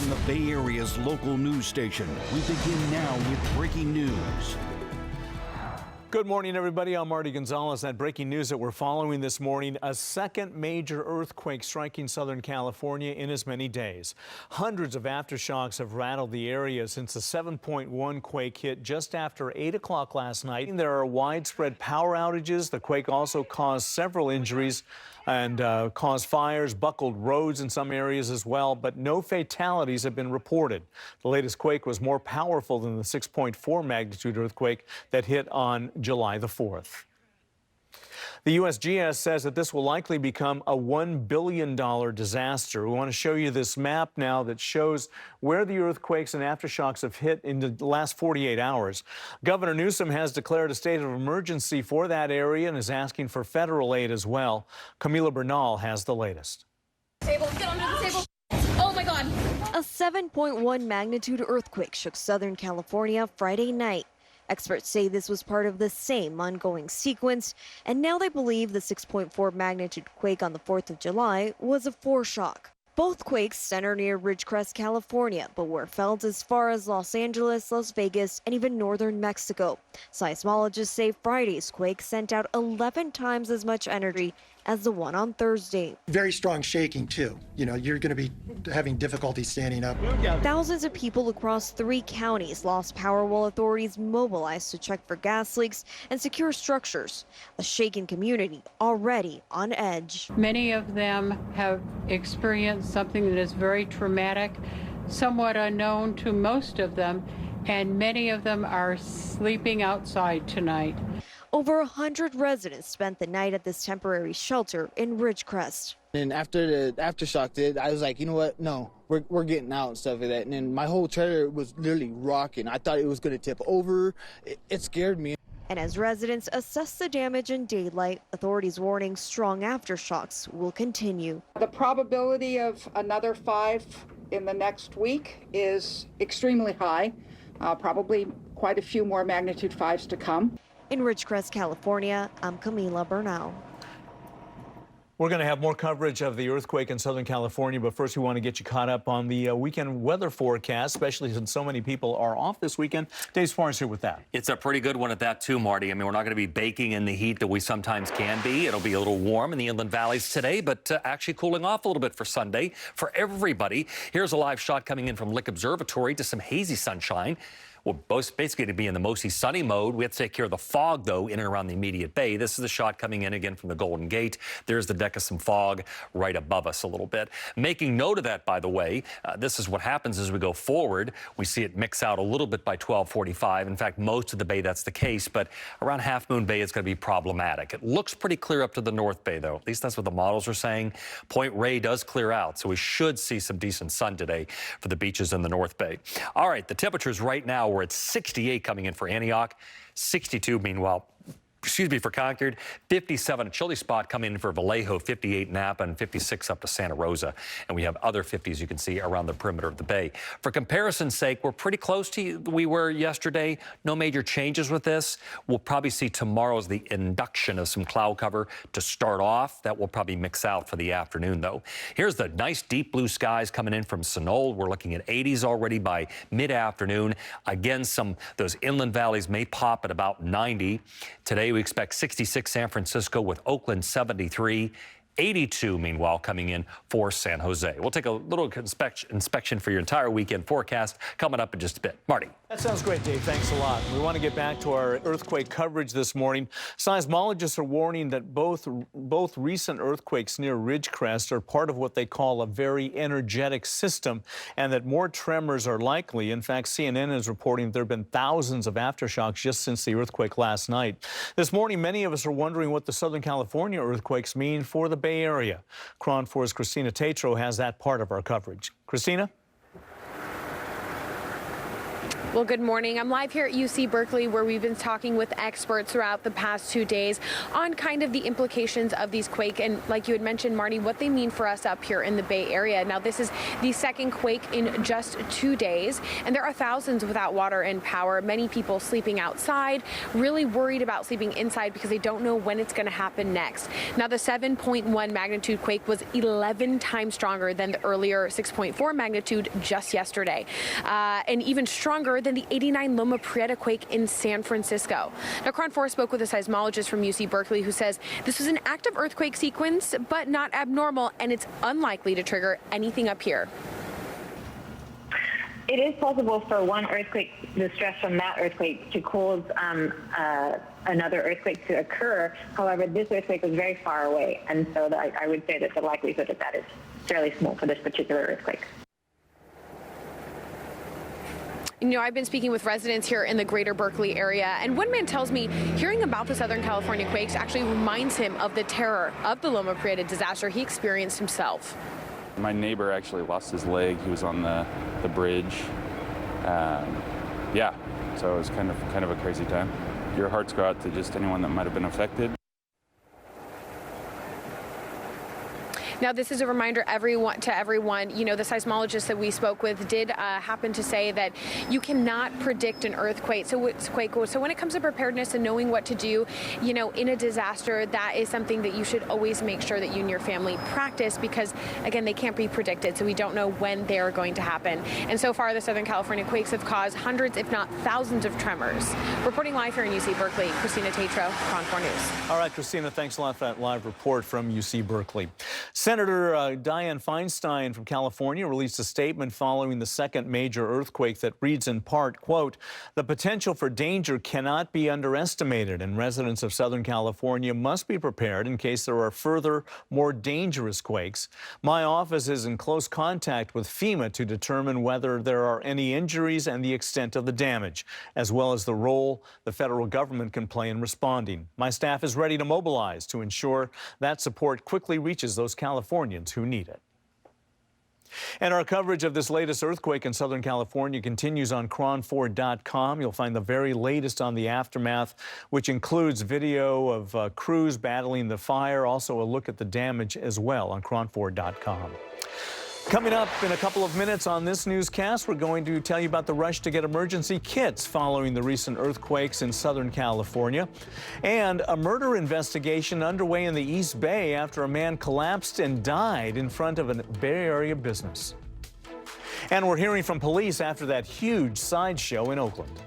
from the Bay Area's local news station. We begin now with breaking news. Good morning, everybody. I'm Marty Gonzalez. That breaking news that we're following this morning, a second major earthquake striking Southern California in as many days. Hundreds of aftershocks have rattled the area since the 7.1 quake hit just after 8 o'clock last night. There are widespread power outages. The quake also caused several injuries and caused fires, buckled roads in some areas as well, but no fatalities have been reported. The latest quake was more powerful than the 6.4 magnitude earthquake that hit on July the 4th. The USGS says that this will likely become a $1 billion disaster. We want to show you this map now that shows where the earthquakes and aftershocks have hit in the last 48 hours. Governor Newsom has declared a state of emergency for that area and is asking for federal aid as well. Camila Bernal has the latest. Table, get under the table. Oh my God. A 7.1 magnitude earthquake shook Southern California Friday night. Experts say this was part of the same ongoing sequence, and now they believe the 6.4 magnitude quake on the 4th of July was a foreshock. Both quakes center near Ridgecrest, California, but were felt as far as Los Angeles, Las Vegas, and even northern Mexico. Seismologists say Friday's quake sent out 11 times as much energy as the one on Thursday. Very strong shaking, too. You know, you're going to be having difficulty standing up. Thousands of people across 3 counties lost power while authorities mobilized to check for gas leaks and secure structures. A shaken community already on edge. Many of them have experienced something that is very traumatic, somewhat unknown to most of them, and many of them are sleeping outside tonight. Over 100 residents spent the night at this temporary shelter in Ridgecrest. And after the aftershock did, I was like, you know what? No, we're getting out and stuff like that. And then my whole trailer was literally rocking. I thought it was going to tip over. It scared me. And as residents assess the damage in daylight, authorities warning strong aftershocks will continue. The probability of another 5 in the next week is extremely high. Probably quite a few more magnitude 5s to come. In Ridgecrest, California, I'm Camila Bernal. We're going to have more coverage of the earthquake in Southern California, but first we want to get you caught up on the weekend weather forecast, especially since so many people are off this weekend. Dave Sparks here with that. It's a pretty good one at that, too, Marty. I mean, we're not going to be baking in the heat that we sometimes can be. It'll be a little warm in the inland valleys today, but actually cooling off a little bit for Sunday for everybody. Here's a live shot coming in from Lick Observatory to some hazy sunshine. We're both basically to be in the mostly sunny mode. We have to take care of the fog, though, in and around the immediate bay. This is the shot coming in again from the Golden Gate. There's the deck of some fog right above us a little bit. Making note of that, by the way, this is what happens as we go forward. We see it mix out a little bit by 12:45. In fact, most of the bay, that's the case. But around Half Moon Bay, it's going to be problematic. It looks pretty clear up to the North Bay, though. At least that's what the models are saying. Point Ray does clear out, so we should see some decent sun today for the beaches in the North Bay. All right, the temperatures right now, we're at 68 coming in for Antioch, 62 meanwhile. For Concord, 57, a chilly spot coming in for Vallejo, 58 Napa, and 56 up to Santa Rosa. And we have other 50s you can see around the perimeter of the bay. For comparison's sake, we're pretty close to we were yesterday. No major changes with this. We'll probably see tomorrow's the induction of some cloud cover to start off. That will probably mix out for the afternoon, though. Here's the nice deep blue skies coming in from Sunol. We're looking at 80s already by mid-afternoon. Again, those inland valleys may pop at about 90. Today, we expect 66 San Francisco with Oakland 73. 82, meanwhile, coming in for San Jose. We'll take a little inspection for your entire weekend forecast coming up in just a bit. Marty. That sounds great, Dave. Thanks a lot. We want to get back to our earthquake coverage this morning. Seismologists are warning that both recent earthquakes near Ridgecrest are part of what they call a very energetic system, and that more tremors are likely. In fact, CNN is reporting there have been thousands of aftershocks just since the earthquake last night. This morning, many of us are wondering what the Southern California earthquakes mean for the Bay Area. KRON 4's Christina Tatro has that part of our coverage. Christina? Well, good morning. I'm live here at UC Berkeley, where we've been talking with experts throughout the past 2 days on kind of the implications of these quake and, like you had mentioned, Marty, what they mean for us up here in the Bay Area. Now, this is the second quake in just 2 days, and there are thousands without water and power. Many people sleeping outside, really worried about sleeping inside because they don't know when it's going to happen next. Now, the 7.1 magnitude quake was 11 times stronger than the earlier 6.4 magnitude just yesterday, and even stronger than the 89 Loma Prieta quake in San Francisco. Now, KRON 4 spoke with a seismologist from UC Berkeley who says this was an active earthquake sequence, but not abnormal, and it's unlikely to trigger anything up here. It is possible for one earthquake, the stress from that earthquake, to cause another earthquake to occur. However, this earthquake was very far away, and so I would say that the likelihood of that is fairly small for this particular earthquake. You know, I've been speaking with residents here in the greater Berkeley area, and one man tells me hearing about the Southern California quakes actually reminds him of the terror of the Loma Prieta disaster he experienced himself. My neighbor actually lost his leg. He was on the bridge. Yeah, so it was kind of a crazy time. Your hearts go out to just anyone that might have been affected. Now, this is a reminder to everyone, you know, the seismologist that we spoke with did happen to say that you cannot predict an earthquake. So when it comes to preparedness and knowing what to do, you know, in a disaster, that is something that you should always make sure that you and your family practice because, again, they can't be predicted. So we don't know when they are going to happen. And so far, the Southern California quakes have caused hundreds, if not thousands of tremors. Reporting live here in UC Berkeley, Christina Tatro, KRON 4 News. All right, Christina, thanks a lot for that live report from UC Berkeley. Senator Dianne Feinstein from California released a statement following the second major earthquake that reads in part, quote, "The potential for danger cannot be underestimated, and residents of Southern California must be prepared in case there are further, more dangerous quakes. My office is in close contact with FEMA to determine whether there are any injuries and the extent of the damage, as well as the role the federal government can play in responding. My staff is ready to mobilize to ensure that support quickly reaches those Californians who need it." And our coverage of this latest earthquake in Southern California continues on KRON4.com. You'll find the very latest on the aftermath, which includes video of crews battling the fire, also a look at the damage as well on KRON4.com. Coming up in a couple of minutes on this newscast, we're going to tell you about the rush to get emergency kits following the recent earthquakes in Southern California, and a murder investigation underway in the East Bay after a man collapsed and died in front of a Bay Area business. And we're hearing from police after that huge sideshow in Oakland.